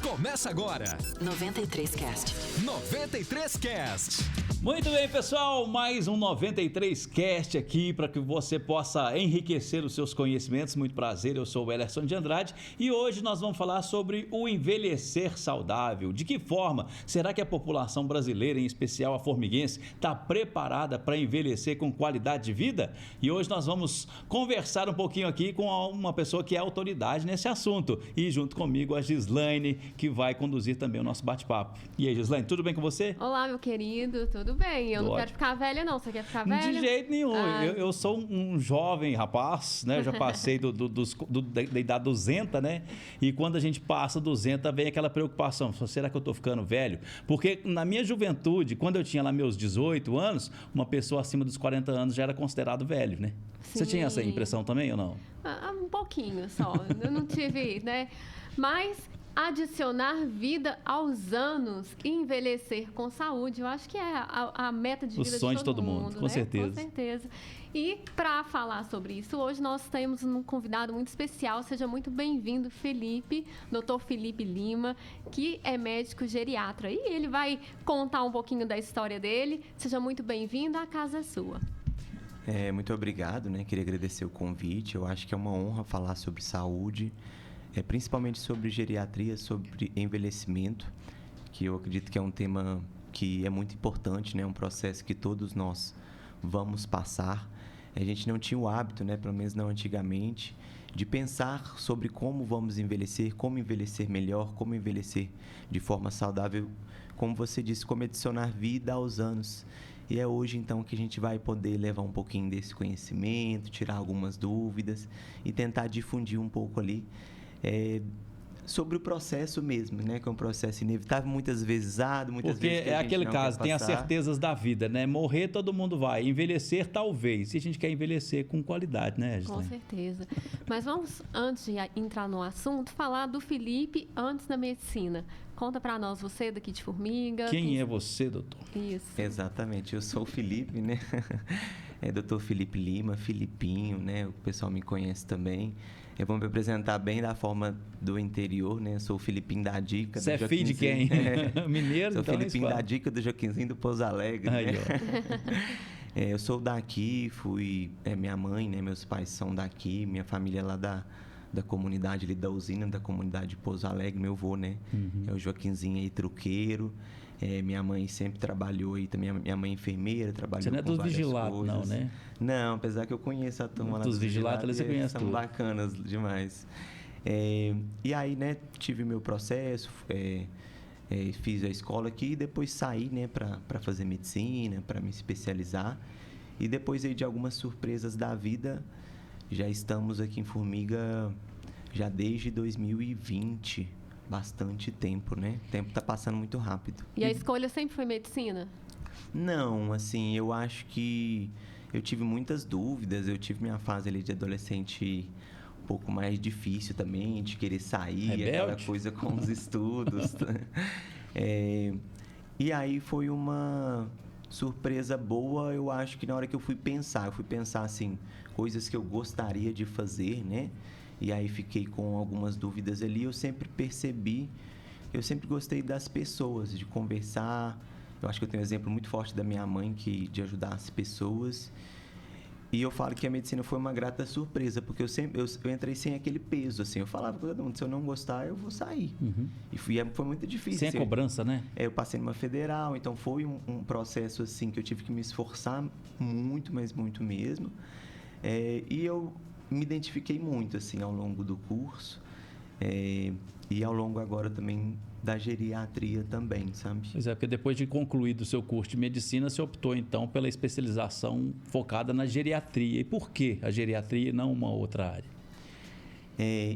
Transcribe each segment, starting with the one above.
Começa agora 93Cast. 93Cast. Muito bem, pessoal, mais um 93Cast aqui para que você possa enriquecer os seus conhecimentos. Muito prazer, eu sou o Ellerson de Andrade e hoje nós vamos falar sobre o envelhecer saudável. De que forma será que a população brasileira, em especial a formiguense, está preparada para envelhecer com qualidade de vida? E hoje nós vamos conversar um pouquinho aqui com uma pessoa que é autoridade nesse assunto e junto comigo a Gislaine, que vai conduzir também o nosso bate-papo. E aí, Gislaine, tudo bem com você? Olá, meu querido, tudo bem? Eu não quero ficar velha, não. Você quer ficar velha? De jeito nenhum. Eu sou um jovem rapaz, né? Eu já passei da idade 200, né? E quando a gente passa 200, vem aquela preocupação. Será que eu tô ficando velho? Porque na minha juventude, quando eu tinha lá meus 18 anos, uma pessoa acima dos 40 anos já era considerado velho, né? Sim. Você tinha essa impressão também ou não? Um pouquinho só. Eu não tive, né? Mas adicionar vida aos anos e envelhecer com saúde, eu acho que é a meta de vida de todo mundo, com né? certeza. Com certeza. E para falar sobre isso, hoje nós temos um convidado muito especial. Seja muito bem-vindo, Felipe, Dr. Felipe Lima, que é médico geriatra. E ele vai contar um pouquinho da história dele. Seja muito bem-vindo, a casa é sua. Muito obrigado, né? Queria agradecer o convite. Eu acho que é uma honra falar sobre saúde, principalmente sobre geriatria, sobre envelhecimento, que eu acredito que é um tema que é muito importante, né? Um processo que todos nós vamos passar. A gente não tinha o hábito, né? Pelo menos não antigamente, de pensar sobre como vamos envelhecer, como envelhecer melhor, como envelhecer de forma saudável, como você disse, como adicionar vida aos anos. E é hoje, então, que a gente vai poder levar um pouquinho desse conhecimento, tirar algumas dúvidas e tentar difundir um pouco ali sobre o processo mesmo, né? Que é um processo inevitável, muitas vezes árduo, muitas Porque vezes que é aquele caso, tem as passar. certezas da vida, né? Morrer todo mundo vai, envelhecer talvez. E a gente quer envelhecer com qualidade, né, Gislaine? Com certeza. Mas vamos, antes de entrar no assunto, falar do Felipe antes da medicina. Conta pra nós, você daqui de Formiga. Quem é você, doutor? Isso. Exatamente, eu sou o Felipe, né? Dr. Felipe Lima, Filipinho, né? O pessoal me conhece também. Eu vou me apresentar bem da forma do interior, né? Eu sou o Filipinho da Dica. Você é filho de quem? Mineiro? Sou o então Filipinho da Dica do Joaquinzinho do Pouso Alegre, aí, né? Eu sou daqui, minha mãe, né? Meus pais são daqui, minha família é lá da comunidade ali, da usina, da comunidade de Pouso Alegre, meu avô, né? É o Joaquinzinho aí, truqueiro. Minha mãe sempre trabalhou aí também, minha mãe é enfermeira, trabalhou com várias coisas. Você não é dos vigilados, não, né? Não, apesar que eu conheço a turma lá dos vigilados, ali você conhece são tudo. bacanas demais. E aí, né, tive meu processo, fiz a escola aqui e depois saí, né, para fazer medicina, para me especializar. E depois aí de algumas surpresas da vida, já estamos aqui em Formiga já desde 2020. Bastante tempo, né? O tempo tá passando muito rápido. E a escolha sempre foi medicina? Não, assim, eu acho que eu tive muitas dúvidas. Eu tive minha fase ali de adolescente um pouco mais difícil também, de querer sair, rebelde? Aquela coisa com os estudos. E aí foi uma surpresa boa, eu acho que na hora que eu fui pensar assim, coisas que eu gostaria de fazer, né? E aí fiquei com algumas dúvidas ali. Eu sempre gostei das pessoas, de conversar. Eu acho que eu tenho um exemplo muito forte da minha mãe, de ajudar as pessoas. E eu falo que a medicina foi uma grata surpresa, porque eu entrei sem aquele peso, assim. Eu falava para todo mundo, se eu não gostar, eu vou sair. E foi muito difícil. Sem a cobrança, né? Eu passei numa federal, então foi um processo, assim, que eu tive que me esforçar muito, mas muito mesmo. E eu me identifiquei muito, assim, ao longo do curso e ao longo agora também da geriatria também, sabe? Pois é, porque depois de concluído o seu curso de medicina, você optou então pela especialização focada na geriatria. E por que a geriatria e não uma outra área?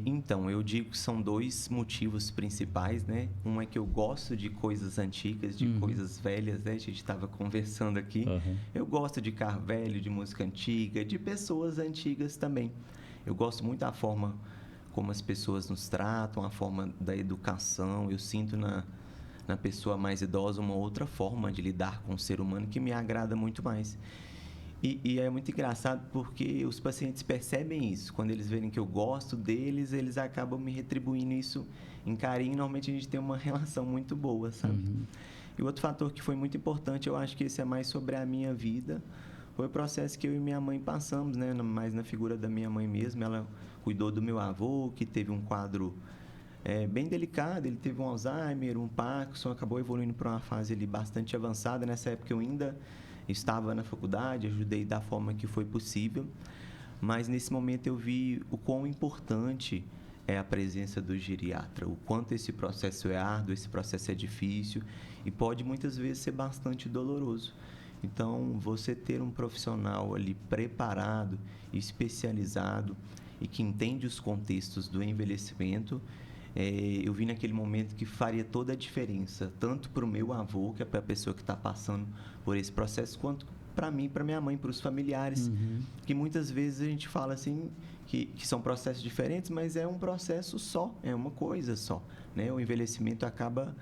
Então, eu digo que são dois motivos principais, né? Um é que eu gosto de coisas antigas, de coisas velhas, né? A gente estava conversando aqui. Eu gosto de carro velho, de música antiga, de pessoas antigas também. Eu gosto muito da forma como as pessoas nos tratam, a forma da educação. Eu sinto na pessoa mais idosa uma outra forma de lidar com o ser humano que me agrada muito mais. E é muito engraçado porque os pacientes percebem isso. Quando eles verem que eu gosto deles, eles acabam me retribuindo isso em carinho. Normalmente a gente tem uma relação muito boa, sabe? E o outro fator que foi muito importante, eu acho que esse é mais sobre a minha vida, foi o processo que eu e minha mãe passamos, né? Mais na figura da minha mãe mesmo. Ela cuidou do meu avô, que teve um quadro bem delicado. Ele teve um Alzheimer, um Parkinson, acabou evoluindo para uma fase ali bastante avançada. Nessa época eu ainda estava na faculdade, ajudei da forma que foi possível. Mas nesse momento eu vi o quão importante é a presença do geriatra, o quanto esse processo é árduo, esse processo é difícil e pode muitas vezes ser bastante doloroso. Então, você ter um profissional ali preparado, especializado e que entende os contextos do envelhecimento, eu vi naquele momento que faria toda a diferença, tanto para o meu avô, que é para a pessoa que está passando por esse processo, quanto para mim, para minha mãe, para os familiares, que muitas vezes a gente fala assim, que são processos diferentes, mas é um processo só, é uma coisa só, né? O envelhecimento acaba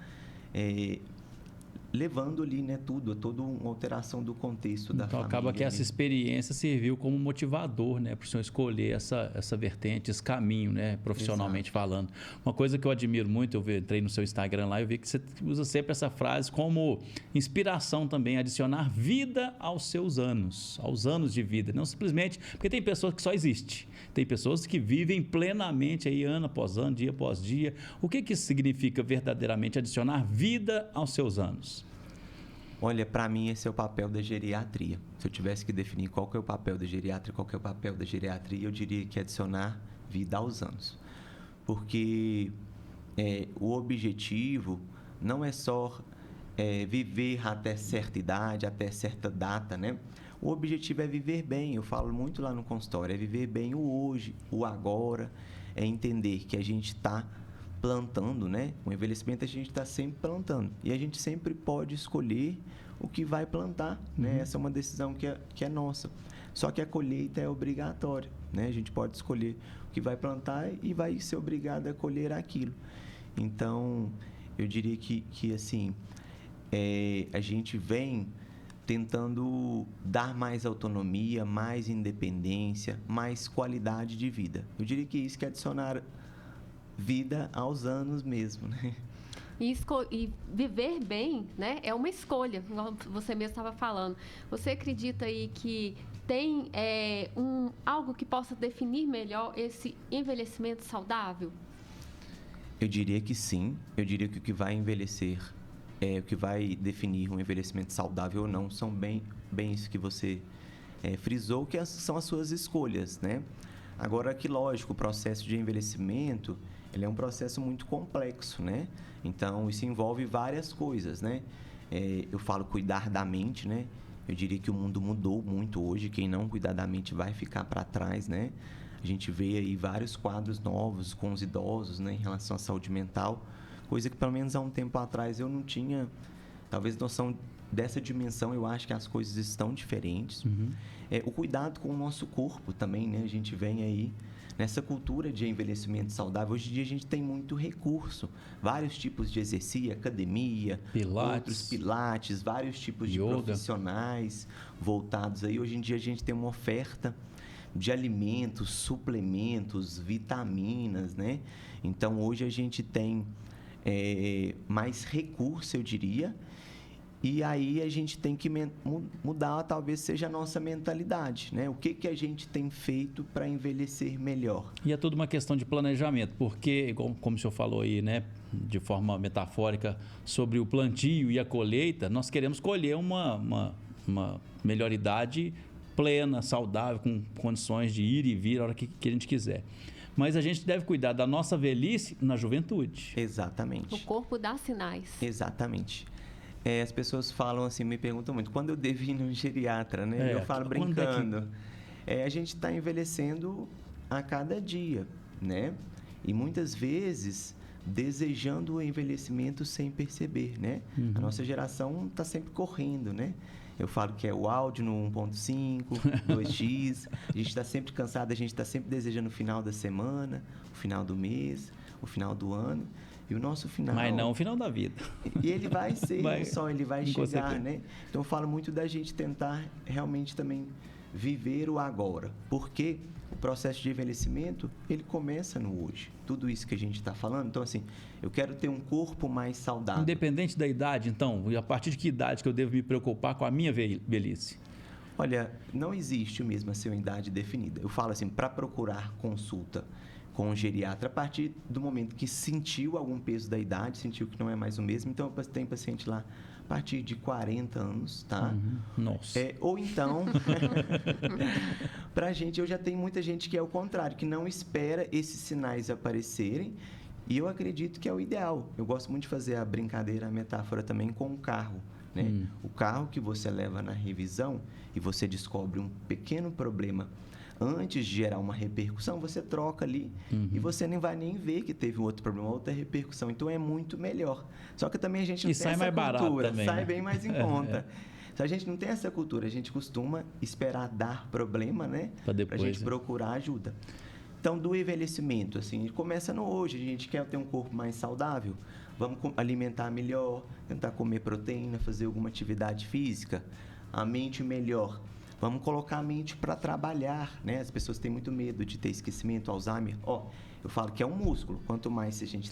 levando ali, né, toda uma alteração do contexto da família. Então, acaba que essa experiência serviu como motivador, né, para o senhor escolher essa vertente, esse caminho, né, profissionalmente falando. Uma coisa que eu admiro muito, eu entrei no seu Instagram lá, eu vi que você usa sempre essa frase como inspiração também, adicionar vida aos seus anos, aos anos de vida, não simplesmente, porque tem pessoas que só existem, tem pessoas que vivem plenamente aí ano após ano, dia após dia. O que isso significa verdadeiramente adicionar vida aos seus anos? Olha, para mim esse é o papel da geriatria. Se eu tivesse que definir qual que é o papel da geriatria, qual que é o papel da geriatria, eu diria que é adicionar vida aos anos. Porque o objetivo não é só viver até certa idade, até certa data, né? O objetivo é viver bem, eu falo muito lá no consultório, é viver bem o hoje, o agora, é entender que a gente está plantando, né? O envelhecimento a gente está sempre plantando e a gente sempre pode escolher o que vai plantar, né? Essa é uma decisão que é nossa. Só que a colheita é obrigatória, né? A gente pode escolher o que vai plantar e vai ser obrigado a colher aquilo. Então, eu diria que assim, a gente vem tentando dar mais autonomia, mais independência, mais qualidade de vida. Eu diria que isso que é adicionar vida aos anos mesmo, né? E viver bem, né, é uma escolha, como você mesmo estava falando. Você acredita aí que tem algo que possa definir melhor esse envelhecimento saudável? Eu diria que sim. Eu diria que o que vai envelhecer, o que vai definir um envelhecimento saudável ou não, são bem isso que você frisou, que são as suas escolhas, né? Agora, que lógico, o processo de envelhecimento, ele é um processo muito complexo, né? Então, isso envolve várias coisas, né? Eu falo cuidar da mente, né? Eu diria que o mundo mudou muito hoje. Quem não cuidar da mente vai ficar para trás, né? A gente vê aí vários quadros novos com os idosos, né? Em relação à saúde mental. Coisa que, pelo menos há um tempo atrás, eu não tinha, talvez, noção dessa dimensão. Eu acho que as coisas estão diferentes. O cuidado com o nosso corpo também, né? A gente vem aí nessa cultura de envelhecimento saudável. Hoje em dia a gente tem muito recurso, vários tipos de exercício, academia, outros pilates, vários tipos de profissionais voltados aí. Hoje em dia a gente tem uma oferta de alimentos, suplementos, vitaminas, né? Então hoje a gente tem mais recurso, eu diria. E aí a gente tem que mudar, talvez seja a nossa mentalidade, né? O que a gente tem feito para envelhecer melhor? E é tudo uma questão de planejamento, porque, como o senhor falou aí, né, de forma metafórica, sobre o plantio e a colheita, nós queremos colher uma melhor idade plena, saudável, com condições de ir e vir a hora que a gente quiser. Mas a gente deve cuidar da nossa velhice na juventude. Exatamente. O corpo dá sinais. Exatamente. As pessoas falam assim, me perguntam muito, quando eu devo ir no geriatra, né? Eu falo brincando. A gente está envelhecendo a cada dia, né? E muitas vezes desejando o envelhecimento sem perceber, né? A nossa geração está sempre correndo, né? Eu falo que é o áudio no 1.5, 2x. A gente está sempre cansado, a gente está sempre desejando o final da semana, o final do mês, o final do ano. E o nosso final... Mas não o final da vida. E ele vai ser ele vai chegar, né? Então eu falo muito da gente tentar realmente também viver o agora. Porque o processo de envelhecimento, ele começa no hoje. Tudo isso que a gente está falando. Então, assim, eu quero ter um corpo mais saudável. Independente da idade, então, e a partir de que idade que eu devo me preocupar com a minha velhice? Olha, não existe mesmo assim uma idade definida. Eu falo assim, para procurar consulta com um geriatra, a partir do momento que sentiu algum peso da idade, sentiu que não é mais o mesmo, então tem paciente lá a partir de 40 anos, tá? Nossa. Ou então, pra gente, eu já tenho muita gente que é o contrário, que não espera esses sinais aparecerem, e eu acredito que é o ideal. Eu gosto muito de fazer a brincadeira, a metáfora também com o carro, né? O carro que você leva na revisão e você descobre um pequeno problema antes de gerar uma repercussão, você troca ali e você nem vai nem ver que teve um outro problema, outra repercussão. Então, é muito melhor. Só que também a gente não tem essa mais cultura. Barato também, sai né? bem mais em conta. Se a gente não tem essa cultura, a gente costuma esperar dar problema, né? Pra gente procurar ajuda. Então, do envelhecimento, assim, começa no hoje. A gente quer ter um corpo mais saudável. Vamos alimentar melhor, tentar comer proteína, fazer alguma atividade física. A mente melhor. Vamos colocar a mente para trabalhar, né? As pessoas têm muito medo de ter esquecimento, Alzheimer. Eu falo que é um músculo. Quanto mais a gente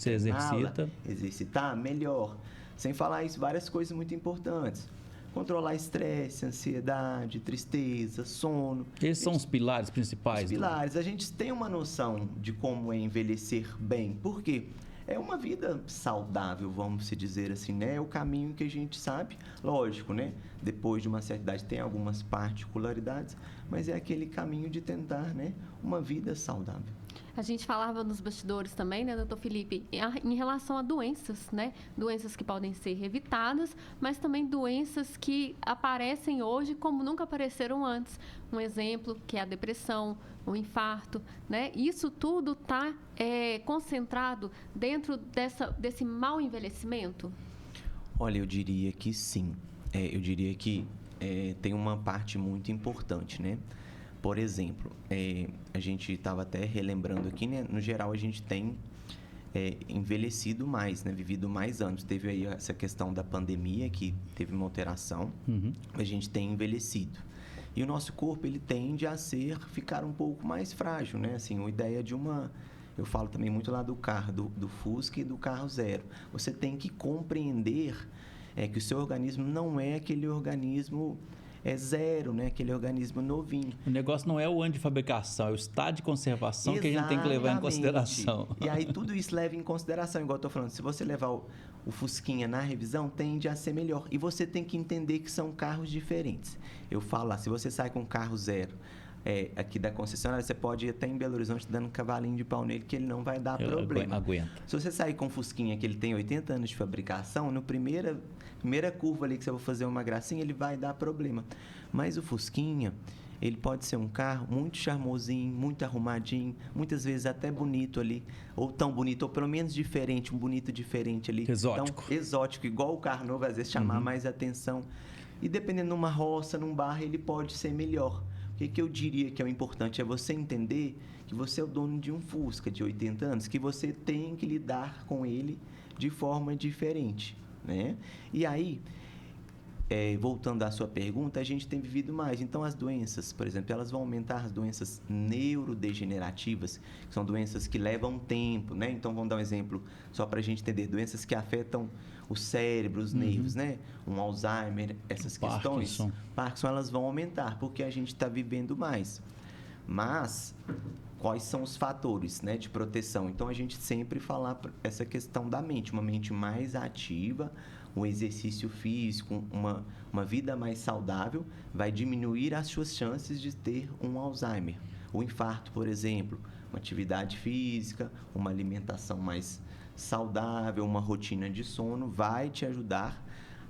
exercitar, melhor. Sem falar isso, várias coisas muito importantes. Controlar estresse, ansiedade, tristeza, sono. Esses são os pilares principais. Os pilares. A gente tem uma noção de como é envelhecer bem. Por quê? É uma vida saudável, vamos se dizer assim, né? É o caminho que a gente sabe. Lógico, né? Depois de uma certa idade tem algumas particularidades, mas é aquele caminho de tentar, né? Uma vida saudável. A gente falava nos bastidores também, né, doutor Felipe, em relação a doenças, né? Doenças que podem ser evitadas, mas também doenças que aparecem hoje como nunca apareceram antes. Um exemplo que é a depressão, o infarto, né? Isso tudo está concentrado dentro desse mau envelhecimento? Olha, eu diria que sim. Eu diria que tem uma parte muito importante, né? Por exemplo, a gente estava até relembrando aqui, né? No geral, a gente tem envelhecido mais, né? Vivido mais anos. Teve aí essa questão da pandemia, que teve uma alteração. A gente tem envelhecido. E o nosso corpo, ele tende a ficar um pouco mais frágil, né? Assim, uma ideia de uma... Eu falo também muito lá do carro, do Fusca e do carro zero. Você tem que compreender que o seu organismo não é aquele organismo... zero, né? Aquele organismo novinho. O negócio não é o ano de fabricação, é o estado de conservação. Exatamente. Que a gente tem que levar em consideração. E aí tudo isso leva em consideração, igual eu estou falando. Se você levar o Fusquinha na revisão, tende a ser melhor. E você tem que entender que são carros diferentes. Eu falo lá, se você sai com um carro zero aqui da concessionária, você pode ir até em Belo Horizonte dando um cavalinho de pau nele, que ele não vai dar problema. Aguenta. Se você sair com um Fusquinha que ele tem 80 anos de fabricação, no primeira curva ali que você vai fazer uma gracinha, ele vai dar problema. Mas o Fusquinha, ele pode ser um carro muito charmosinho, muito arrumadinho, muitas vezes até bonito ali, ou tão bonito, ou pelo menos diferente, um bonito diferente ali. Exótico. Então, exótico, igual o carro novo, às vezes chamar mais atenção. E dependendo de uma roça, num bairro, ele pode ser melhor. O que eu diria que é o importante é você entender que você é o dono de um Fusca de 80 anos, que você tem que lidar com ele de forma diferente, né? E aí, voltando à sua pergunta, a gente tem vivido mais. Então, as doenças, por exemplo, elas vão aumentar, as doenças neurodegenerativas, que são doenças que levam tempo, né? Então, vamos dar um exemplo só para a gente entender. Doenças que afetam o cérebro, os nervos, né? Um Alzheimer, essas questões. Parkinson, elas vão aumentar, porque a gente está vivendo mais. Mas, quais são os fatores, né, de proteção? Então, a gente sempre fala essa questão da mente. Uma mente mais ativa, um exercício físico, uma vida mais saudável, vai diminuir as suas chances de ter um Alzheimer. O infarto, por exemplo, uma atividade física, uma alimentação mais saudável, uma rotina de sono, vai te ajudar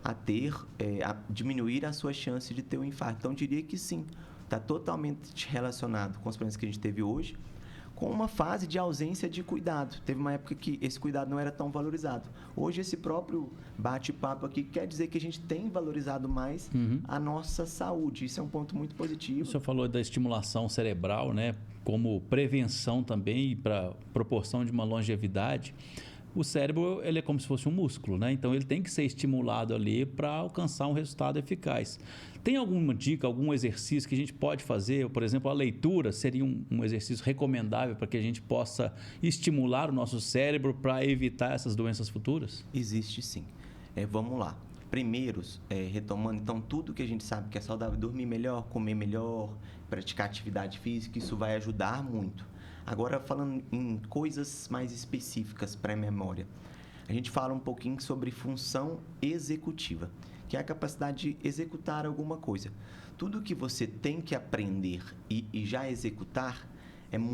a diminuir a sua chance de ter um infarto. Então, eu diria que sim, está totalmente relacionado com os problemas que a gente teve hoje, com uma fase de ausência de cuidado. Teve uma época que esse cuidado não era tão valorizado. Hoje, esse próprio bate-papo aqui quer dizer que a gente tem valorizado mais a nossa saúde. Isso é um ponto muito positivo. O senhor falou da estimulação cerebral, né? Como prevenção também para proporção de uma longevidade. o cérebro ele é como se fosse um músculo, né? Então ele tem que ser estimulado ali para alcançar um resultado eficaz. Tem alguma dica, algum exercício que a gente pode fazer? Por exemplo, a leitura seria um exercício recomendável para que a gente possa estimular o nosso cérebro para evitar essas doenças futuras? Existe sim. Vamos lá. Primeiro, retomando, então, tudo que a gente sabe que é saudável, dormir melhor, comer melhor, praticar atividade física, isso vai ajudar muito. Agora, falando em coisas mais específicas para a memória, a gente fala um pouquinho sobre função executiva, que é a capacidade de executar alguma coisa. Tudo que você tem que aprender e já executar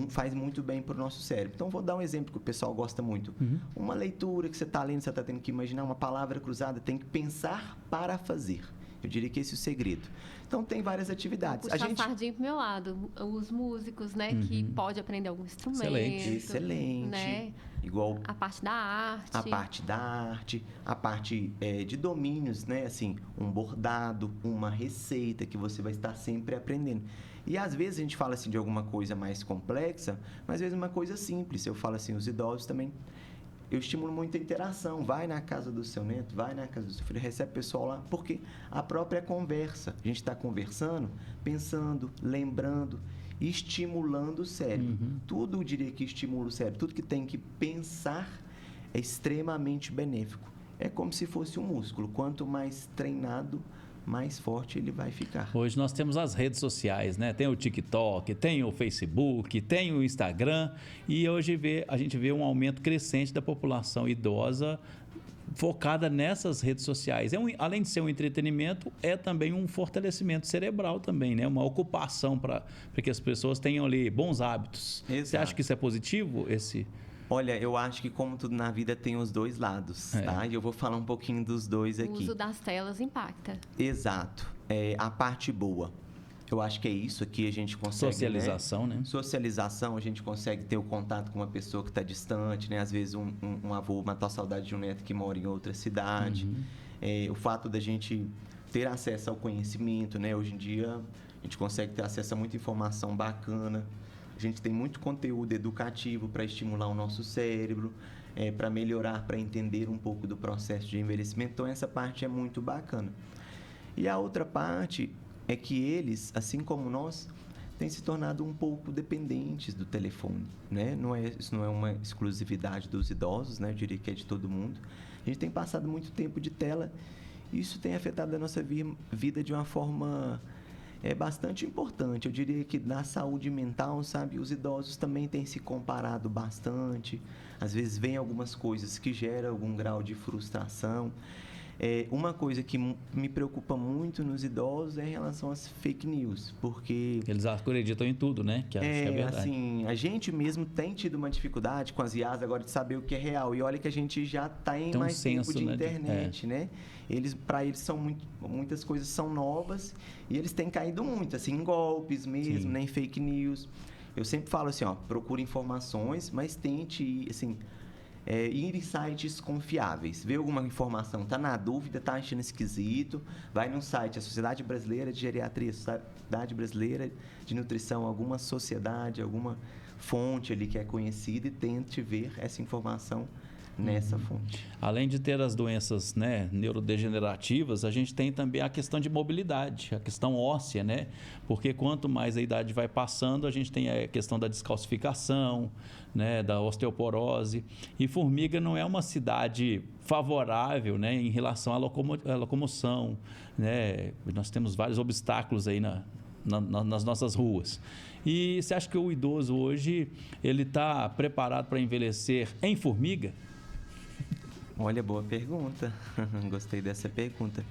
faz muito bem para o nosso cérebro. Então, vou dar um exemplo que o pessoal gosta muito. Uma leitura que você está lendo, você está tendo que imaginar uma palavra cruzada, tem que pensar para fazer. Eu diria que esse é o segredo. Então, tem várias atividades. Puxar a sardinha pro meu lado. Os músicos, né? Que pode aprender algum instrumento. Excelente. Né? Igual a parte da arte. A parte de domínios, né? Assim, um bordado, uma receita que você vai estar sempre aprendendo. E às vezes a gente fala assim de alguma coisa mais complexa, mas às vezes uma coisa simples. Eu falo assim, os idosos também, eu estimulo muito a interação. Vai na casa do seu neto, vai na casa do seu filho, recebe o pessoal lá, porque a própria conversa, a gente está conversando, pensando, lembrando, estimulando o cérebro. Tudo, eu diria que estimula o cérebro, tudo que tem que pensar é extremamente benéfico. É como se fosse um músculo, quanto mais treinado, mais forte ele vai ficar. Hoje nós temos as redes sociais, né? Tem o TikTok, tem o Facebook, tem o Instagram, e hoje a gente vê um aumento crescente da população idosa focada nessas redes sociais. Além de ser um entretenimento, é também um fortalecimento cerebral também, né? Uma ocupação para que as pessoas tenham ali bons hábitos. Exato. Você acha que isso é positivo, Olha, eu acho que como tudo na vida tem os dois lados, tá? E eu vou falar um pouquinho dos dois aqui. O uso das telas impacta. Exato. A parte boa. Eu acho que é isso aqui, a gente consegue... Socialização, né? Socialização, a gente consegue ter o contato com uma pessoa que está distante, né? Às vezes um avô matar a saudade de um neto que mora em outra cidade. O fato da gente ter acesso ao conhecimento, né? Hoje em dia, a gente consegue ter acesso a muita informação bacana. A gente tem muito conteúdo educativo para estimular o nosso cérebro, para melhorar, para entender um pouco do processo de envelhecimento. Então, essa parte é muito bacana. E a outra parte é que eles, assim como nós, têm se tornado um pouco dependentes do telefone, né? Isso não é uma exclusividade dos idosos, né? Eu diria que é de todo mundo. A gente tem passado muito tempo de tela e isso tem afetado a nossa vida de uma forma... bastante importante. Eu diria que na saúde mental, sabe, os idosos também têm se comparado bastante. Às vezes vem algumas coisas que geram algum grau de frustração. Uma coisa que me preocupa muito nos idosos é em relação às fake news, porque... Eles acreditam em tudo, né? Que é verdade. Assim, a gente mesmo tem tido uma dificuldade com as IAs agora de saber o que é real. E olha que a gente já tem mais tempo de internet, né? Para eles muitas coisas são novas e eles têm caído muito, assim, em golpes mesmo, né? Em fake news. Eu sempre falo assim, procure informações, mas tente ir, assim... ir em sites confiáveis, ver alguma informação, tá na dúvida, tá achando esquisito, vai num site, a Sociedade Brasileira de Geriatria, Sociedade Brasileira de Nutrição, alguma sociedade, alguma fonte ali que é conhecida e tente ver essa informação nessa fonte. Além de ter as doenças, né, neurodegenerativas, a gente tem também a questão de mobilidade, a questão óssea, né? Porque quanto mais a idade vai passando, a gente tem a questão da descalcificação, né, da osteoporose. E Formiga não é uma cidade favorável, né, em relação à locomoção, né? Nós temos vários obstáculos aí nas nossas ruas. E você acha que o idoso hoje ele está preparado para envelhecer em Formiga? Olha, boa pergunta. Gostei dessa pergunta.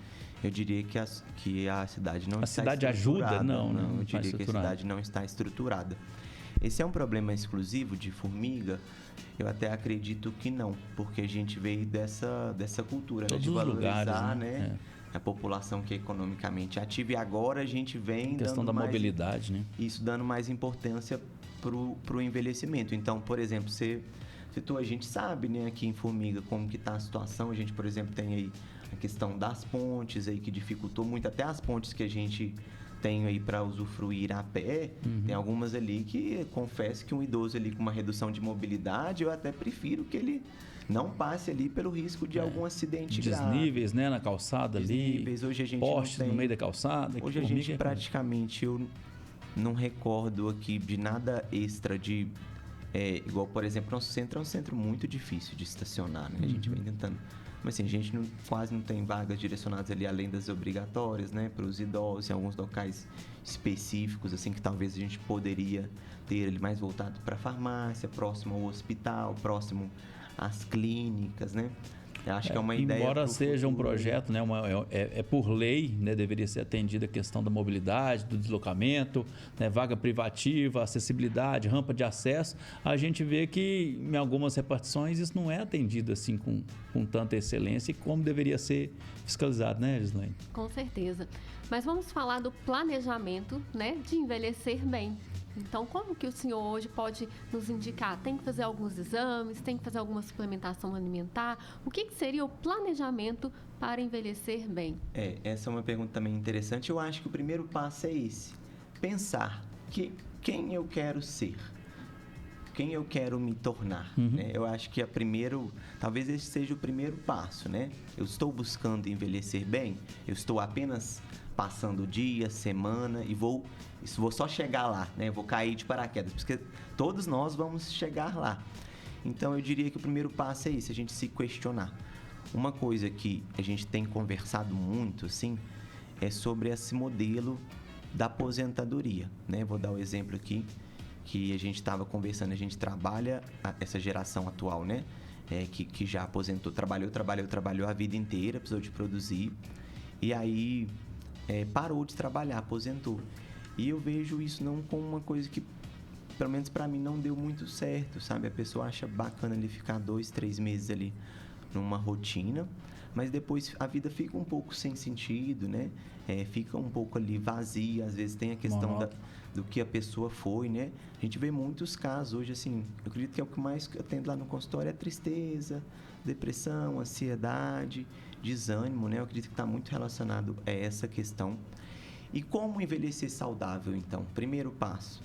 Eu diria que a cidade não está estruturada. A cidade ajuda? Não, eu diria que a cidade não está estruturada. Esse é um problema exclusivo de Formiga? Eu até acredito que não, porque a gente veio dessa cultura, né, de valorizar, né? A população que é economicamente ativa, e agora a gente vem a questão da mobilidade, né? Isso dando mais importância pro envelhecimento. Então, por exemplo, a gente sabe, né, aqui em Formiga como que está a situação. A gente, por exemplo, tem aí a questão das pontes aí que dificultou muito, até as pontes que a gente tenho aí para usufruir a pé, tem algumas ali que confesso que um idoso ali com uma redução de mobilidade, eu até prefiro que ele não passe ali pelo risco de algum acidente grave. Desníveis, né, na calçada Desníveis. ali. Hoje a gente postes não tem... no meio da calçada. Hoje a gente praticamente, eu não recordo aqui de nada extra de... igual, por exemplo, nosso centro é um centro muito difícil de estacionar, né? A gente vem tentando... Mas assim, a gente quase não tem vagas direcionadas ali além das obrigatórias, né? Para os idosos, em alguns locais específicos, assim, que talvez a gente poderia ter ele mais voltado para a farmácia, próximo ao hospital, próximo às clínicas, né? Eu acho que é uma ideia. Embora seja um futuro. projeto, né, por lei, né, deveria ser atendida a questão da mobilidade, do deslocamento, né, vaga privativa, acessibilidade, rampa de acesso, a gente vê que em algumas repartições isso não é atendido assim com tanta excelência e como deveria ser fiscalizado, né, Gislaine? Com certeza. Mas vamos falar do planejamento, né, de envelhecer bem. Então, como que o senhor hoje pode nos indicar? Tem que fazer alguns exames, tem que fazer alguma suplementação alimentar? O que seria o planejamento para envelhecer bem? Essa é uma pergunta também interessante. Eu acho que o primeiro passo é esse. Pensar quem eu quero ser. Quem eu quero me tornar, né? Eu acho que talvez esse seja o primeiro passo, né? Eu estou buscando envelhecer bem? Eu estou apenas passando dia, semana e vou só chegar lá, né? Vou cair de paraquedas, porque todos nós vamos chegar lá. Então eu diria que o primeiro passo é isso, a gente se questionar. Uma coisa que a gente tem conversado muito, assim, é sobre esse modelo da aposentadoria, né? Vou dar o exemplo aqui que a gente estava conversando, a gente trabalha essa geração atual, né? Que já aposentou, trabalhou a vida inteira, precisou de produzir e aí parou de trabalhar, aposentou. E eu vejo isso não como uma coisa que, pelo menos para mim, não deu muito certo, sabe? A pessoa acha bacana ali ficar 2, 3 meses ali numa rotina, mas depois a vida fica um pouco sem sentido, né? Fica um pouco ali vazia, às vezes tem a questão do que a pessoa foi, né? A gente vê muitos casos hoje, assim, eu acredito que é o que mais eu atendo lá no consultório é tristeza, depressão, ansiedade, desânimo, né? Eu acredito que está muito relacionado a essa questão. E como envelhecer saudável, então? Primeiro passo,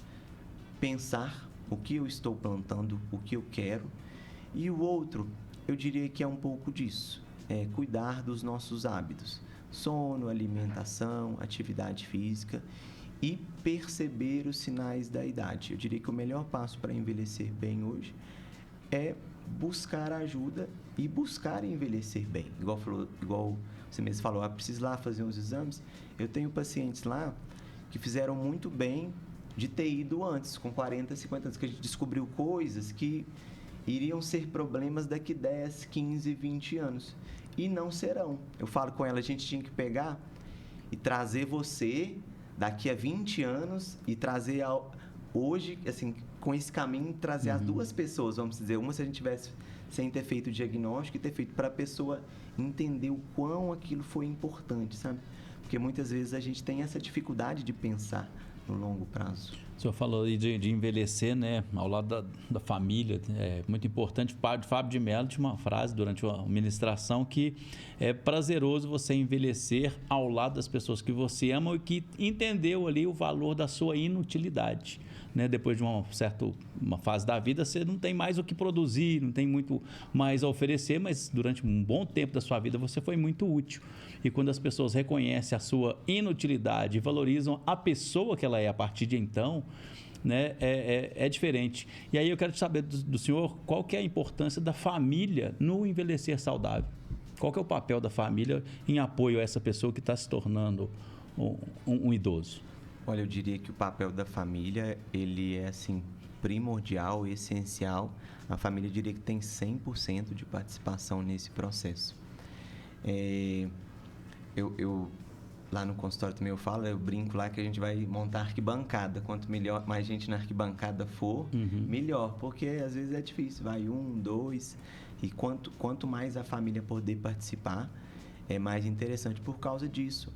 pensar o que eu estou plantando, o que eu quero. E o outro, eu diria que é um pouco disso, cuidar dos nossos hábitos. Sono, alimentação, atividade física e perceber os sinais da idade. Eu diria que o melhor passo para envelhecer bem hoje é buscar ajuda e buscar envelhecer bem. Igual você mesmo falou, preciso lá fazer uns exames. Eu tenho pacientes lá que fizeram muito bem de ter ido antes, com 40, 50 anos, que a gente descobriu coisas que iriam ser problemas daqui 10, 15, 20 anos. E não serão. Eu falo com ela, a gente tinha que pegar e trazer você daqui a 20 anos e trazer hoje, assim, com esse caminho, trazer as duas pessoas, vamos dizer, uma se a gente tivesse sem ter feito o diagnóstico e ter feito para a pessoa entender o quão aquilo foi importante, sabe? Porque muitas vezes a gente tem essa dificuldade de pensar no longo prazo. O senhor falou aí de envelhecer, né, ao lado da família, é muito importante. O padre Fábio de Mello tinha uma frase durante a ministração que é prazeroso você envelhecer ao lado das pessoas que você ama e que entendeu ali o valor da sua inutilidade. Né? Depois de uma fase da vida, você não tem mais o que produzir, não tem muito mais a oferecer, mas durante um bom tempo da sua vida você foi muito útil. E quando as pessoas reconhecem a sua inutilidade e valorizam a pessoa que ela é a partir de então, né, é diferente. E aí eu quero saber do senhor qual que é a importância da família no envelhecer saudável. Qual que é o papel da família em apoio a essa pessoa que está se tornando um idoso? Olha, eu diria que o papel da família, ele é, assim, primordial, essencial. A família, eu diria que tem 100% de participação nesse processo. Lá no consultório também eu brinco lá que a gente vai montar arquibancada. Quanto mais gente na arquibancada for, melhor. Porque às vezes é difícil, vai 1, 2. E quanto mais a família poder participar, é mais interessante por causa disso.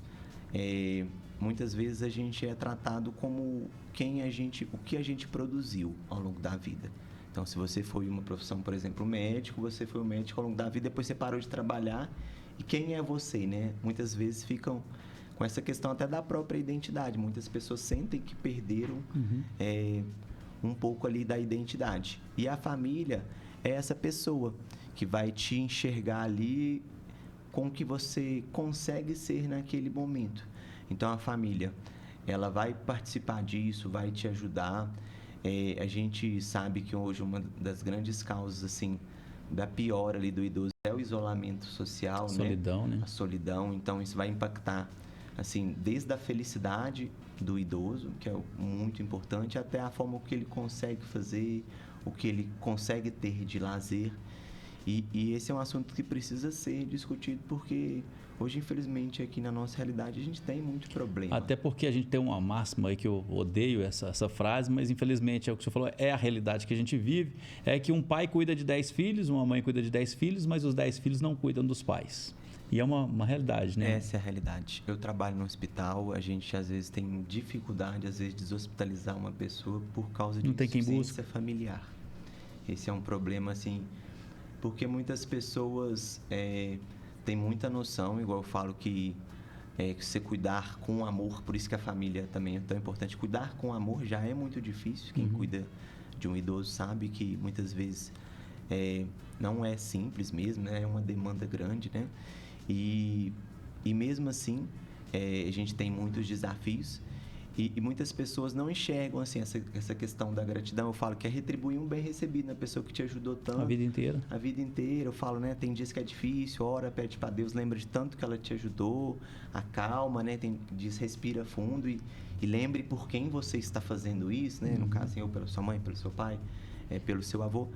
Muitas vezes a gente é tratado como o que a gente produziu ao longo da vida. Então, se você foi uma profissão, por exemplo, médico, você foi um médico ao longo da vida, depois você parou de trabalhar. E quem é você, né? Muitas vezes ficam com essa questão até da própria identidade. Muitas pessoas sentem que perderam um pouco ali da identidade. E a família é essa pessoa que vai te enxergar ali com o que você consegue ser naquele momento. Então, a família, ela vai participar disso, vai te ajudar. A gente sabe que hoje uma das grandes causas, assim, da piora ali do idoso é o isolamento social, solidão, né? A solidão. Então, isso vai impactar, assim, desde a felicidade do idoso, que é muito importante, até a forma que ele consegue fazer, o que ele consegue ter de lazer. E esse é um assunto que precisa ser discutido, porque hoje, infelizmente, aqui na nossa realidade, a gente tem muito problema. Até porque a gente tem uma máxima aí que eu odeio essa frase, mas infelizmente é o que você falou, é a realidade que a gente vive, é que um pai cuida de 10 filhos, uma mãe cuida de 10 filhos, mas os 10 filhos não cuidam dos pais. E é uma realidade, né? Essa é a realidade. Eu trabalho no hospital, a gente às vezes tem dificuldade, às vezes, de deshospitalizar uma pessoa por causa de insuficiência familiar. Esse é um problema, assim, porque muitas pessoas têm muita noção, igual eu falo que você cuidar com amor, por isso que a família também é tão importante. Cuidar com amor já é muito difícil. Quem cuida de um idoso sabe que muitas vezes não é simples mesmo, né? É uma demanda grande, né? E mesmo assim, a gente tem muitos desafios e muitas pessoas não enxergam assim, essa questão da gratidão. Eu falo que é retribuir um bem recebido na pessoa que te ajudou tanto. A vida inteira. A vida inteira. Eu falo, né? Tem dias que é difícil, ora, pede para Deus, lembra de tanto que ela te ajudou, acalma, né? Diz, respira fundo e lembre por quem você está fazendo isso, né? No caso, eu pela sua mãe, pelo seu pai, pelo seu avô.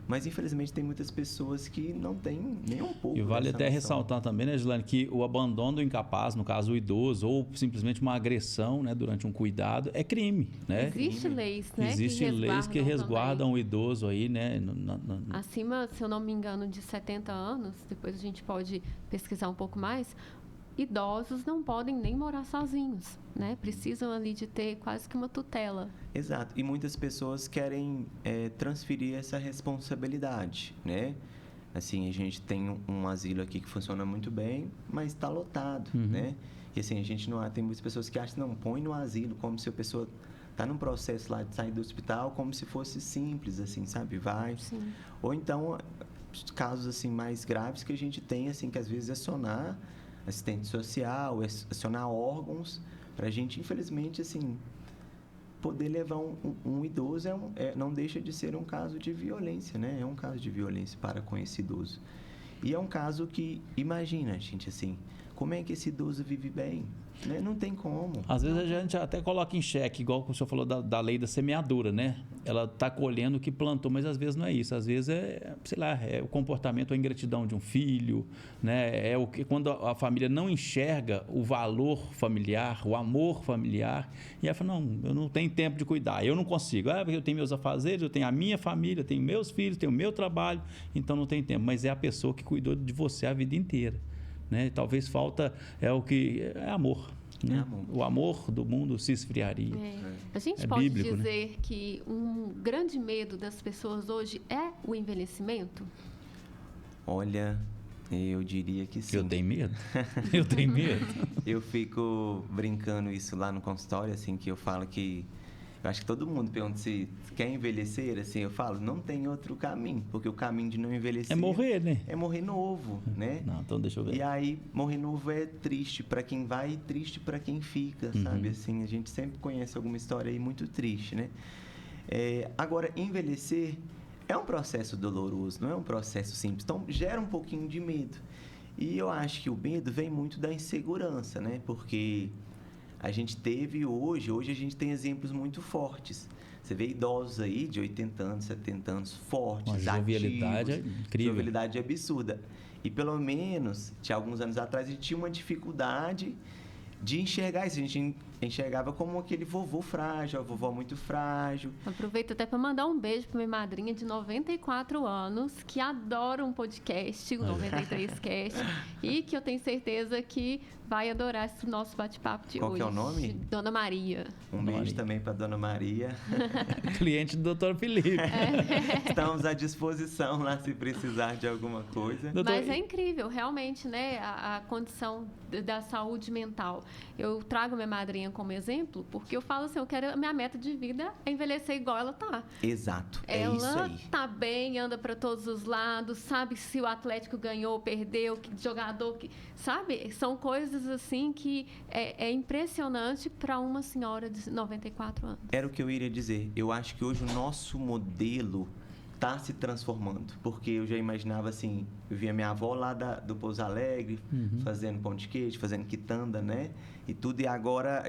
Mas, infelizmente, tem muitas pessoas que não têm nem um pouco. E vale até ressaltar também, né, Gislaine, que o abandono do incapaz, no caso o idoso, ou simplesmente uma agressão, né, durante um cuidado, é crime, né? Existem leis, né? Existem leis que resguardam o idoso aí, né? Acima, se eu não me engano, de 70 anos, depois a gente pode pesquisar um pouco mais, idosos não podem nem morar sozinhos, né? Precisam ali de ter quase que uma tutela. Exato. E muitas pessoas querem transferir essa responsabilidade, né? Assim, a gente tem um asilo aqui que funciona muito bem, mas está lotado, né? E assim, a gente não... Tem muitas pessoas que acham, não, põe no asilo como se a pessoa está num processo lá de sair do hospital, como se fosse simples, assim, sabe? Vai. Sim. Ou então, casos, assim, mais graves que a gente tem, assim, que às vezes é acionar assistente social, acionar órgãos, para a gente, infelizmente, assim, poder levar um idoso não deixa de ser um caso de violência, né? É um caso de violência para com esse idoso. E é um caso que, imagina, gente, assim, como é que esse idoso vive bem? Né? Não tem como. Às vezes a gente até coloca em xeque, igual o senhor falou da lei da semeadura, né? Ela está colhendo o que plantou, mas às vezes não é isso. Às vezes sei lá, é o comportamento, a ingratidão de um filho, né? É o que quando a família não enxerga o valor familiar, o amor familiar, e ela fala, não, eu não tenho tempo de cuidar, eu não consigo. Porque eu tenho meus afazeres, eu tenho a minha família, eu tenho meus filhos, tenho o meu trabalho, então não tem tempo. Mas é a pessoa que cuidou de você a vida inteira. Né? Talvez falta amor, né? Amor. O amor do mundo se esfriaria. A gente pode bíblico, dizer, né? que um grande medo das pessoas hoje é o envelhecimento? Olha, eu diria que sim. Eu tenho medo. Eu tenho medo. Eu fico brincando isso lá no consultório, assim, que eu falo que... Eu acho que todo mundo pergunta se quer envelhecer, assim, eu falo, não tem outro caminho, porque o caminho de não envelhecer... É morrer, né? É morrer novo, né? Não, então deixa eu ver. E aí, morrer novo é triste para quem vai e triste para quem fica, sabe? Assim, a gente sempre conhece alguma história aí muito triste, né? Agora, envelhecer é um processo doloroso, não é um processo simples. Então, gera um pouquinho de medo. E eu acho que o medo vem muito da insegurança, né? Porque... a gente teve hoje a gente tem exemplos muito fortes. Você vê idosos aí de 80 anos, 70 anos, fortes, uma jovialidade ativos, incrível. Jovialidade absurda. E pelo menos, tinha alguns anos atrás, a gente tinha uma dificuldade de enxergar isso. A gente enxergava como aquele vovô frágil, a vovó muito frágil. Aproveito até para mandar um beijo para minha madrinha de 94 anos, que adora um podcast, o 93cast, e que eu tenho certeza que vai adorar esse nosso bate-papo de Qual hoje. Qual que é o nome? Dona Maria. Um beijo também para Dona Maria. Cliente do Dr. Felipe. Estamos à disposição lá se precisar de alguma coisa. Mas é incrível, realmente, né? A condição da saúde mental. Eu trago minha madrinha como exemplo, porque eu falo assim, eu quero, a minha meta de vida é envelhecer igual ela tá. Exato, é isso Ela aí. tá bem, anda para todos os lados, sabe se o Atlético ganhou, perdeu, que jogador, sabe? São coisas assim que é impressionante para uma senhora de 94 anos. Era o que eu iria dizer. Eu acho que hoje o nosso modelo está se transformando. Porque eu já imaginava assim, eu via minha avó lá do Pouso Alegre, fazendo pão de queijo, fazendo quitanda, né? E tudo. E agora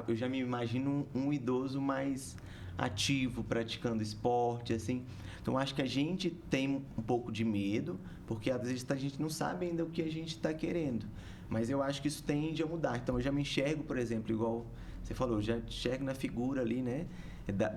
eu já me imagino um idoso mais ativo, praticando esporte, assim. Então, acho que a gente tem um pouco de medo, porque às vezes a gente não sabe ainda o que a gente está querendo. Mas eu acho que isso tende a mudar. Então, eu já me enxergo, por exemplo, igual você falou, eu já enxergo na figura ali, né?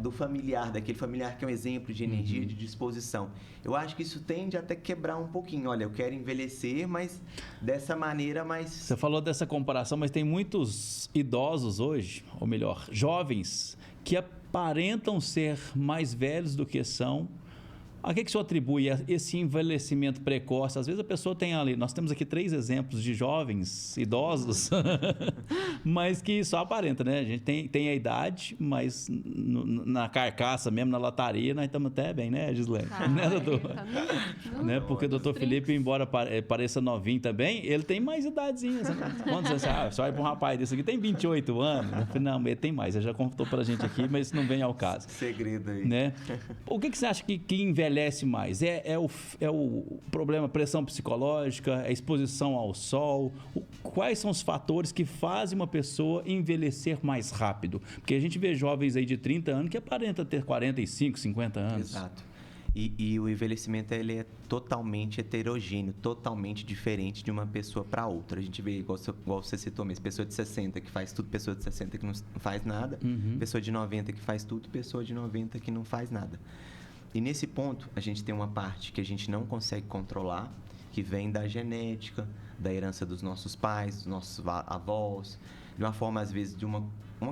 Do familiar, daquele familiar que é um exemplo de energia, de disposição. Eu acho que isso tende até quebrar um pouquinho. Olha, eu quero envelhecer, mas dessa maneira mais... Você falou dessa comparação, mas tem muitos idosos hoje, ou melhor, jovens, que aparentam ser mais velhos do que são. A que o senhor atribui esse envelhecimento precoce? Às vezes a pessoa tem ali... Nós temos aqui 3 exemplos de jovens, idosos, mas que só aparenta, né? A gente tem a idade, mas na carcaça mesmo, na lataria, nós estamos até bem, né, Gislene? Né, doutor? Né? Porque o doutor Felipe, embora pareça novinho também, ele tem mais idadezinhas. Quantos anos? Você vai para um rapaz desse aqui, tem 28 anos. Eu falei, não, ele tem mais. Ele já contou para a gente aqui, mas isso não vem ao caso. Segredo aí. Né? O que você acha que envelhece mais? É o problema, pressão psicológica, a exposição ao sol? Quais são os fatores que fazem uma pessoa envelhecer mais rápido? Porque a gente vê jovens aí de 30 anos que aparentam ter 45, 50 anos. Exato. E o envelhecimento ele é totalmente heterogêneo, totalmente diferente de uma pessoa para outra. A gente vê, igual você citou mesmo, pessoa de 60 que faz tudo, pessoa de 60 que não faz nada, pessoa de 90 que faz tudo, pessoa de 90 que não faz nada. E nesse ponto, a gente tem uma parte que a gente não consegue controlar, que vem da genética, da herança dos nossos pais, dos nossos avós, de uma forma, às vezes, de uma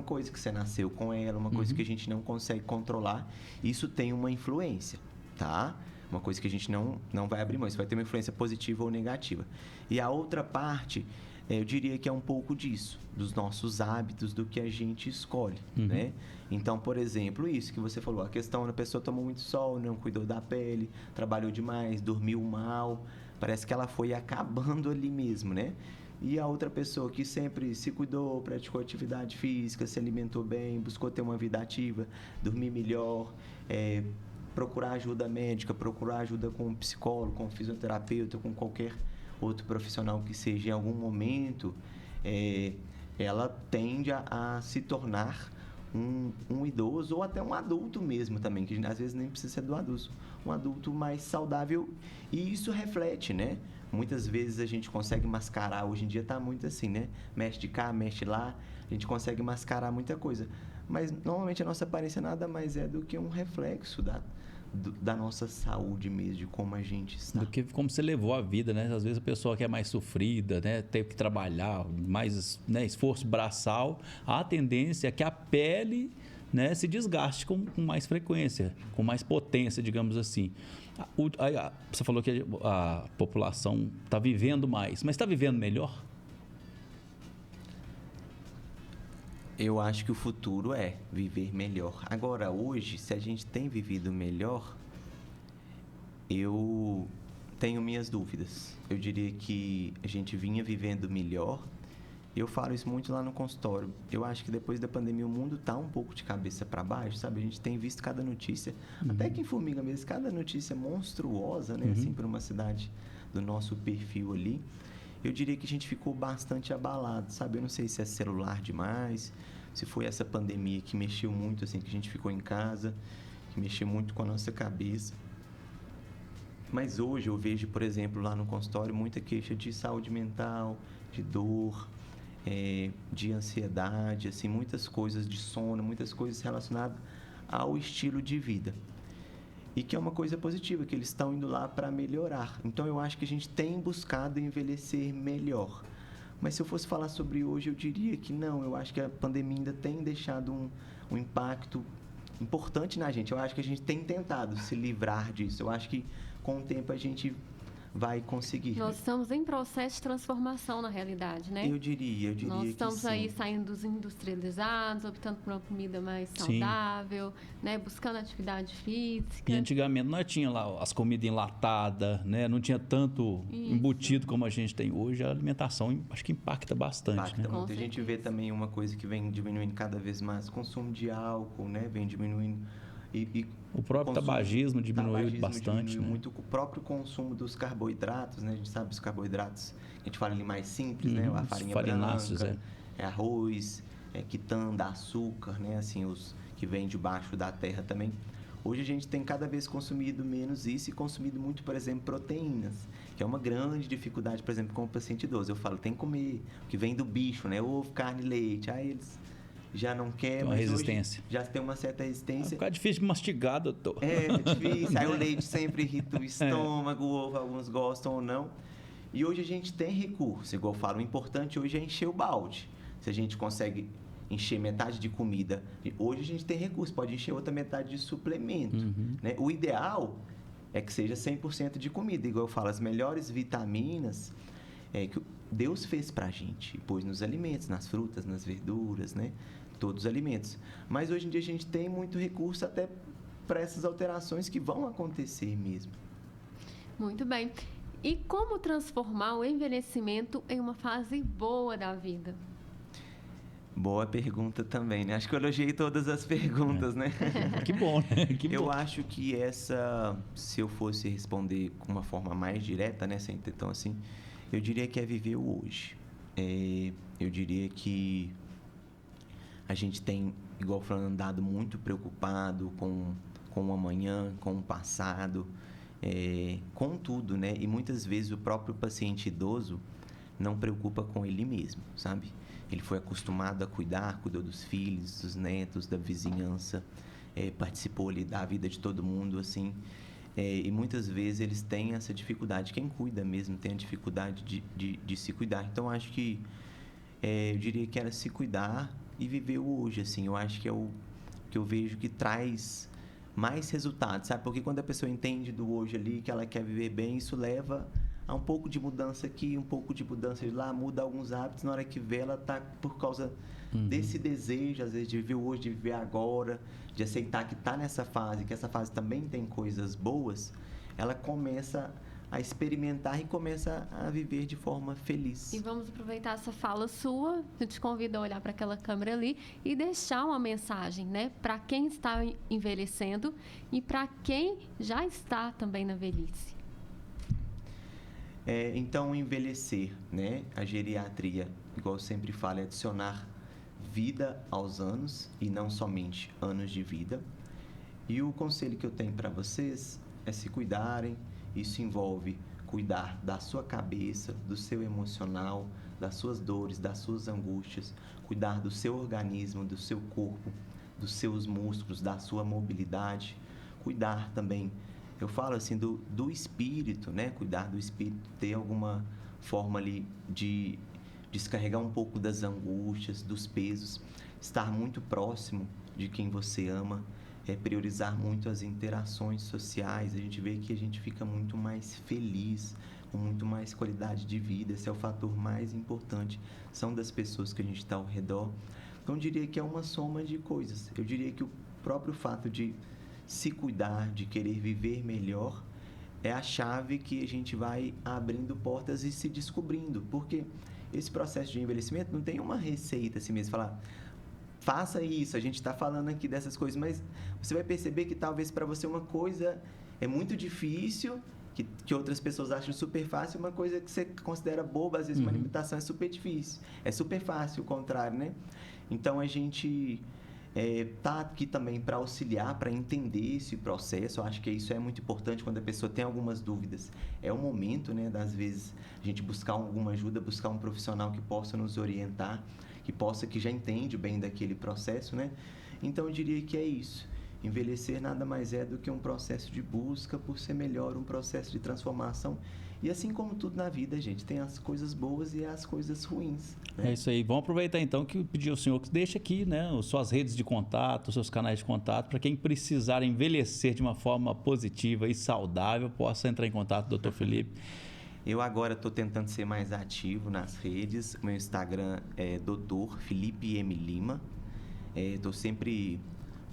coisa que você nasceu com ela, uma coisa que a gente não consegue controlar. Isso tem uma influência, tá? Uma coisa que a gente não vai abrir mão. Isso vai ter uma influência positiva ou negativa. E a outra parte, eu diria que é um pouco disso, dos nossos hábitos, do que a gente escolhe, né? Então, por exemplo, isso que você falou, a questão da pessoa tomou muito sol, não cuidou da pele, trabalhou demais, dormiu mal, parece que ela foi acabando ali mesmo, né? E a outra pessoa que sempre se cuidou, praticou atividade física, se alimentou bem, buscou ter uma vida ativa, dormir melhor, procurar ajuda médica, procurar ajuda com um psicólogo, com um fisioterapeuta, com qualquer outro profissional que seja, em algum momento, ela tende a se tornar um idoso ou até um adulto mesmo também, que às vezes nem precisa ser do adulto, um adulto mais saudável, e isso reflete, né? Muitas vezes a gente consegue mascarar, hoje em dia está muito assim, né? Mexe de cá, mexe lá, a gente consegue mascarar muita coisa, mas normalmente a nossa aparência nada mais é do que um reflexo da nossa saúde mesmo, de como a gente está. Do que como você levou a vida, né? Às vezes a pessoa que é mais sofrida, né? Teve que trabalhar, mais, né? Esforço braçal, a tendência é que a pele, né? Se desgaste com mais frequência, com mais potência, digamos assim. Você falou que a população está vivendo mais, mas está vivendo melhor? Eu acho que o futuro é viver melhor. Agora, hoje, se a gente tem vivido melhor, eu tenho minhas dúvidas. Eu diria que a gente vinha vivendo melhor. Eu falo isso muito lá no consultório. Eu acho que depois da pandemia o mundo está um pouco de cabeça para baixo, sabe? A gente tem visto cada notícia, até que em Formiga mesmo, cada notícia monstruosa, né? Assim, para uma cidade do nosso perfil ali. Eu diria que a gente ficou bastante abalado, sabe? Eu não sei se é celular demais, se foi essa pandemia que mexeu muito, assim, que a gente ficou em casa, que mexeu muito com a nossa cabeça. Mas hoje eu vejo, por exemplo, lá no consultório, muita queixa de saúde mental, de dor, de ansiedade, assim, muitas coisas de sono, muitas coisas relacionadas ao estilo de vida. E que é uma coisa positiva, que eles estão indo lá para melhorar. Então, eu acho que a gente tem buscado envelhecer melhor. Mas se eu fosse falar sobre hoje, eu diria que não. Eu acho que a pandemia ainda tem deixado um impacto importante na gente. Eu acho que a gente tem tentado se livrar disso. Eu acho que com o tempo a gente vai conseguir. Nós estamos em processo de transformação na realidade, né? Eu diria Nós estamos que sim. aí saindo dos industrializados, optando por uma comida mais Sim. saudável, né? Buscando atividade física. E antigamente nós tinha lá as comidas enlatadas, né? Não tinha tanto Isso. embutido como a gente tem hoje. A alimentação acho que impacta bastante, Impacta né? muito. Com A gente vê certeza. também uma coisa que vem diminuindo cada vez mais, o consumo de álcool, né? Vem diminuindo. E O próprio consumo- tabagismo diminuiu tabagismo bastante, diminuiu né? muito o próprio consumo dos carboidratos, né? A gente sabe os carboidratos, a gente fala ali mais simples, né? A Os farinha farináceos, branca, arroz, quitanda, açúcar, né? Assim, os que vêm debaixo da terra também. Hoje a gente tem cada vez consumido menos isso e consumido muito, por exemplo, proteínas, que é uma grande dificuldade, por exemplo, com o paciente idoso. Eu falo, tem que comer, o que vem do bicho, né? Ovo, carne, leite. Aí eles já não querem, Tem uma mas resistência. hoje já tem uma certa Vai resistência. ficar difícil de mastigar, doutor. É difícil. Aí o leite sempre irrita o estômago, o ovo alguns gostam ou não. E hoje a gente tem recurso, igual eu falo, o importante hoje é encher o balde. Se a gente consegue encher metade de comida, hoje a gente tem recurso, pode encher outra metade de suplemento. Né? O ideal é que seja 100% de comida, igual eu falo, as melhores vitaminas que Deus fez pra gente, pôs nos alimentos, nas frutas, nas verduras, né? Todos os alimentos. Mas hoje em dia a gente tem muito recurso até para essas alterações que vão acontecer mesmo. Muito bem. E como transformar o envelhecimento em uma fase boa da vida? Boa pergunta também, né? Acho que eu elogiei todas as perguntas, né? Que bom, né? Que Eu bom. acho que se eu fosse responder com uma forma mais direta, né? Sem ter tão assim, eu diria que é viver o hoje. Eu diria que a gente tem, igual falando, andado muito preocupado com o amanhã, com o passado, com tudo, né? E muitas vezes o próprio paciente idoso não preocupa com ele mesmo, sabe? Ele foi acostumado a cuidou dos filhos, dos netos, da vizinhança, participou ali da vida de todo mundo, assim. E muitas vezes eles têm essa dificuldade. Quem cuida mesmo tem a dificuldade de se cuidar. Então, acho que eu diria que era se cuidar e viver o hoje, assim. Eu acho que é o que eu vejo que traz mais resultados, sabe? Porque quando a pessoa entende do hoje ali, que ela quer viver bem, isso leva a um pouco de mudança aqui, um pouco de mudança de lá, muda alguns hábitos. Na hora que vê, ela tá por causa desse desejo, às vezes, de viver hoje, de viver agora, de aceitar que tá nessa fase, que essa fase também tem coisas boas, ela começa a experimentar e começa a viver de forma feliz. E vamos aproveitar essa fala sua. Eu te convido a olhar para aquela câmera ali e deixar uma mensagem, né? Para quem está envelhecendo e para quem já está também na velhice. Então, envelhecer, né? A geriatria, igual eu sempre falo, é adicionar vida aos anos e não somente anos de vida. E o conselho que eu tenho para vocês é se cuidarem. Isso envolve cuidar da sua cabeça, do seu emocional, das suas dores, das suas angústias, cuidar do seu organismo, do seu corpo, dos seus músculos, da sua mobilidade, cuidar também, eu falo assim, do espírito, né? Cuidar do espírito, ter alguma forma ali de descarregar um pouco das angústias, dos pesos, estar muito próximo de quem você ama, priorizar muito as interações sociais. A gente vê que a gente fica muito mais feliz, com muito mais qualidade de vida. Esse é o fator mais importante, são das pessoas que a gente está ao redor. Então, eu diria que é uma soma de coisas. Eu diria que o próprio fato de se cuidar, de querer viver melhor, é a chave que a gente vai abrindo portas e se descobrindo. Porque esse processo de envelhecimento não tem uma receita assim mesmo, falar, faça isso, a gente está falando aqui dessas coisas, mas você vai perceber que talvez para você uma coisa é muito difícil, que outras pessoas acham super fácil, uma coisa que você considera boba, às vezes uma limitação é super difícil, é super fácil o contrário, né? Então a gente Tá aqui também para auxiliar, para entender esse processo. Eu acho que isso é muito importante quando a pessoa tem algumas dúvidas. É o momento, né, das vezes, a gente buscar alguma ajuda, buscar um profissional que possa nos orientar, que já entende bem daquele processo, né? Então, eu diria que é isso. Envelhecer nada mais é do que um processo de busca por ser melhor, um processo de transformação. E assim como tudo na vida, gente, tem as coisas boas e as coisas ruins, né? É isso aí. Vamos aproveitar então que pedir ao senhor que deixe aqui, né, as suas redes de contato, os seus canais de contato, para quem precisar envelhecer de uma forma positiva e saudável, possa entrar em contato com o Dr. Felipe. Eu agora estou tentando ser mais ativo nas redes. Meu Instagram é Dr. Felipe M. Lima. Estou sempre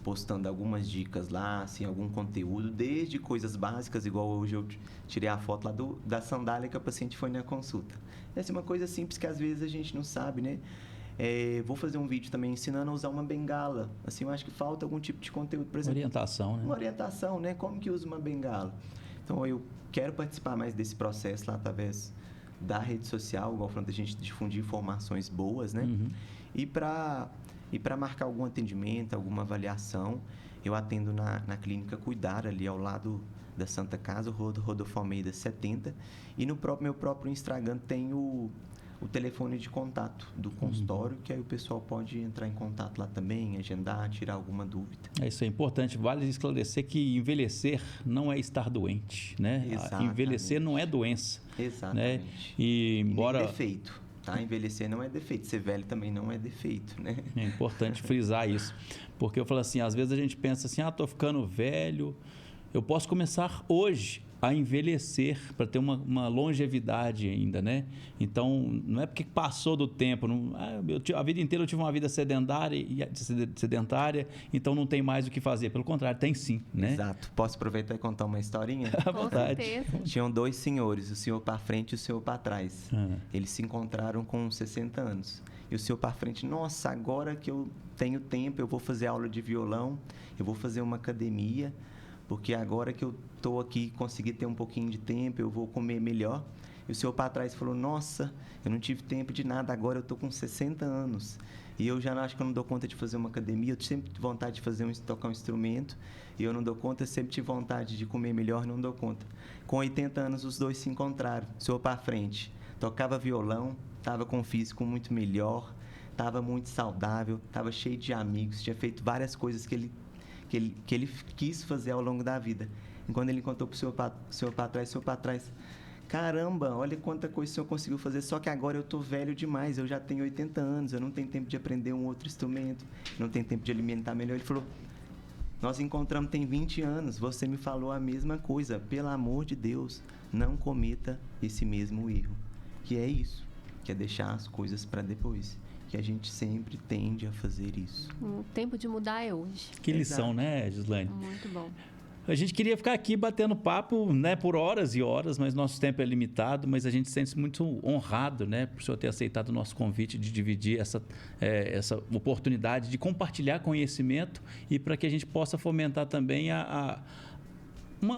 postando algumas dicas lá, assim, algum conteúdo, desde coisas básicas, igual hoje eu tirei a foto lá da sandália que a paciente foi na consulta. Essa é uma coisa simples que às vezes a gente não sabe, né? Vou fazer um vídeo também ensinando a usar uma bengala. Assim, eu acho que falta algum tipo de conteúdo, por exemplo. Orientação, né? Uma orientação, né? Como que usa uma bengala? Então, eu quero participar mais desse processo lá através da rede social, igual falando, a gente difundir informações boas, né? Uhum. E para marcar algum atendimento, alguma avaliação, eu atendo na clínica Cuidar, ali ao lado da Santa Casa, Rodolfo Almeida 70. E no meu próprio Instagram tem o telefone de contato do consultório, que aí o pessoal pode entrar em contato lá também, agendar, tirar alguma dúvida. Isso é importante. Vale esclarecer que envelhecer não é estar doente, né? Exatamente. Envelhecer não é doença. Exatamente. Né? E embora... nem defeito. Tá? Envelhecer não é defeito, ser velho também não é defeito, né? É importante frisar isso, porque eu falo assim, às vezes a gente pensa assim, tô ficando velho, eu posso começar hoje a envelhecer para ter uma longevidade ainda, né? Então, não é porque passou do tempo, a vida inteira eu tive uma vida sedentária, então não tem mais o que fazer. Pelo contrário, tem sim, né? Exato. Posso aproveitar e contar uma historinha? À vontade. Tinham 2 senhores, o senhor para frente e o senhor para trás. Eles se encontraram com 60 anos. E o senhor para frente, nossa, agora que eu tenho tempo, eu vou fazer aula de violão, eu vou fazer uma academia, porque agora que eu estou aqui, consegui ter um pouquinho de tempo, eu vou comer melhor. E o senhor para trás falou, nossa, eu não tive tempo de nada, agora eu estou com 60 anos. E eu já acho que eu não dou conta de fazer uma academia, eu sempre tive vontade de tocar um instrumento, e eu não dou conta, eu sempre tive vontade de comer melhor, não dou conta. Com 80 anos, os dois se encontraram, o senhor para frente, tocava violão, estava com um físico muito melhor, estava muito saudável, estava cheio de amigos, tinha feito várias coisas que ele quis fazer ao longo da vida. E quando ele contou para o senhor para trás, caramba, olha quanta coisa o senhor conseguiu fazer, só que agora eu estou velho demais, eu já tenho 80 anos, eu não tenho tempo de aprender um outro instrumento, não tenho tempo de alimentar melhor. Ele falou, nós encontramos tem 20 anos, você me falou a mesma coisa, pelo amor de Deus, não cometa esse mesmo erro. Que é isso, que é deixar as coisas para depois. Que a gente sempre tende a fazer isso. O tempo de mudar é hoje. Que lição, né, Gislaine? Muito bom. A gente queria ficar aqui batendo papo, né, por horas e horas, mas nosso tempo é limitado, mas a gente se sente muito honrado, né, por o senhor ter aceitado o nosso convite de dividir essa oportunidade de compartilhar conhecimento e para que a gente possa fomentar também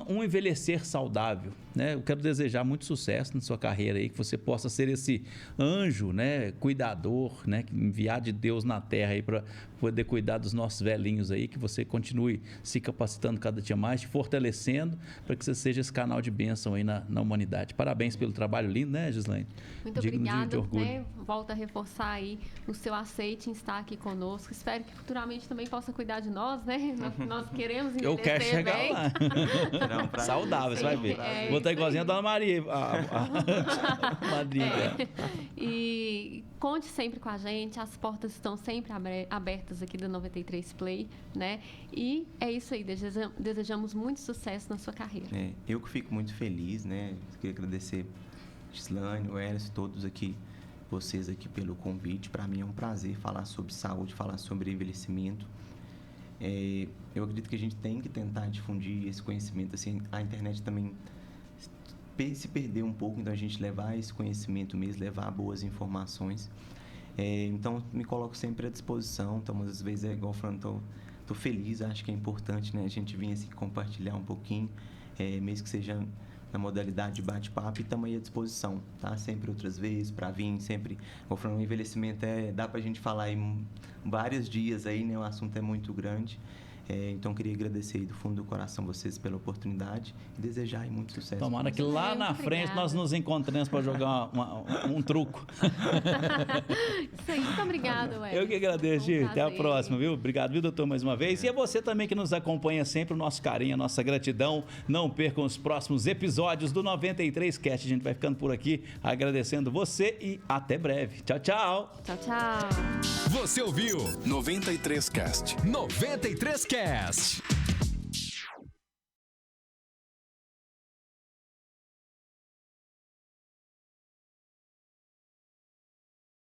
um envelhecer saudável, né? Eu quero desejar muito sucesso na sua carreira aí, que você possa ser esse anjo, né, cuidador, né, enviado de Deus na terra aí para poder cuidar dos nossos velhinhos aí, que você continue se capacitando cada dia mais, te fortalecendo, para que você seja esse canal de bênção aí na humanidade. Parabéns pelo trabalho lindo, né, Gislaine? Muito obrigada, né? Volto a reforçar aí o seu aceite em estar aqui conosco. Espero que futuramente também possa cuidar de nós, né? Nós queremos envelhecer. Eu quero chegar bem. lá. Saudável, você vai ver. Vou estar igualzinho a Dona Maria, a madrinha. E conte sempre com a gente, as portas estão sempre abertas aqui da 93 Play, né? E é isso aí, desejamos muito sucesso na sua carreira. Eu que fico muito feliz, né? Queria agradecer Gislaine, o Elis, todos aqui, vocês aqui pelo convite. Para mim é um prazer falar sobre saúde, falar sobre envelhecimento. Eu acredito que a gente tem que tentar difundir esse conhecimento, assim, a internet também se perdeu um pouco, então a gente levar esse conhecimento mesmo, levar boas informações. Então, me coloco sempre à disposição, então, às vezes, igual falando, tô feliz, acho que é importante, né, a gente vir assim, compartilhar um pouquinho, mesmo que seja na modalidade de bate-papo e estamos aí à disposição, tá? Sempre outras vezes, para vir, sempre... O envelhecimento dá para a gente falar em vários dias aí, né? O assunto é muito grande. Então, queria agradecer aí do fundo do coração vocês pela oportunidade e desejar aí muito sucesso. Tomara que lá na frente nós nos encontremos para jogar um truco. Isso aí, muito obrigado, Wellington. Eu que agradeço, Gi. Até a próxima, viu? Obrigado, viu, doutor, mais uma vez. E a você também que nos acompanha sempre, o nosso carinho, a nossa gratidão. Não percam os próximos episódios do 93cast. A gente vai ficando por aqui agradecendo você e até breve. Tchau, tchau. Tchau, tchau. Você ouviu 93cast. 93cast.